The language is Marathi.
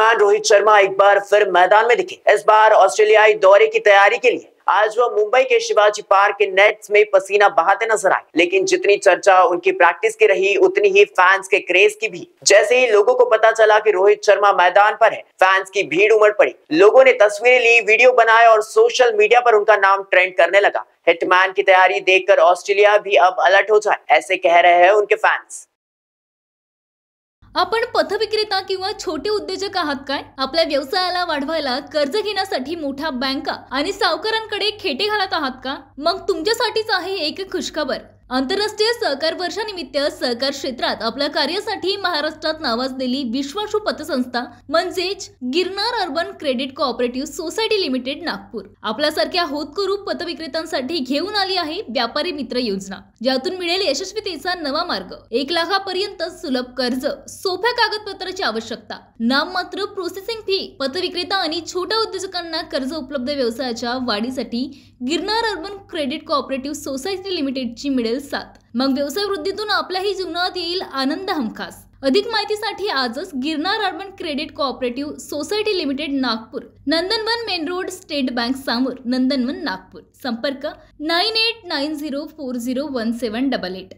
बैट्समैन रोहित शर्मा एक बार फिर मैदान में दिखे। इस बार ऑस्ट्रेलियाई दौरे की तैयारी के लिए आज वह मुंबई के शिवाजी पार्क के नेट्स में पसीना बहाते नजर आए। लेकिन जितनी चर्चा उनकी प्रैक्टिस की रही, उतनी ही फैंस के क्रेज की भी। जैसे ही लोगों को पता चला कि रोहित शर्मा मैदान पर है, फैंस की भीड़ उमड़ पड़ी। लोगों ने तस्वीरें ली, वीडियो बनाए और सोशल मीडिया पर उनका नाम ट्रेंड करने लगा। हिटमैन की तैयारी देखकर ऑस्ट्रेलिया भी अब अलर्ट हो जाए, ऐसे कह रहे हैं उनके फैंस। आपण पथविक्रेता किंवा छोटे उद्योजक आहात काय? आपल्या व्यवसायाला वाढवायला कर्ज घेण्यासाठी मोठ्या बँका आणि सावकारांकडे खेटे घालत आहात का? मग तुमच्यासाठीच आहे एक खुशखबर। आंतरराष्ट्रीय सहकार वर्षानिमित्त सहकार क्षेत्रात आपल्या कार्यासाठी महाराष्ट्रात नावाजलेली विश्वासू पतसंस्था म्हणजेच Girnar urban credit cooperative society limited Nagpur आपल्यासारख्या होतकरू पतविक्रेत्यांसाठी घेऊन आली आहे व्यापारी मित्र योजना, ज्यातून मिळेल यशस्वीतेचा नवा मार्ग। 1 लाखापर्यंत सुलभ कर्ज, सोप्या कागदपत्राची आवश्यकता, नाममात्र प्रोसेसिंग फी, पतविक्रेता आणि छोट्या उद्योजकांना कर्ज उपलब्ध व्यवसायाच्या वाढीसाठी Girnar urban credit cooperative society लिमिटेडची मिळेल साथ। मग व्यवसाय वृद्धीतून आपल्याही जीवनात येईल आनंद हमखास। अधिक माहितीसाठी आजच Girnar urban credit cooperative society limited Nagpur, Nandanvan main road, state bank समोर, नंदनवन नागपूर। संपर्क 9890401788।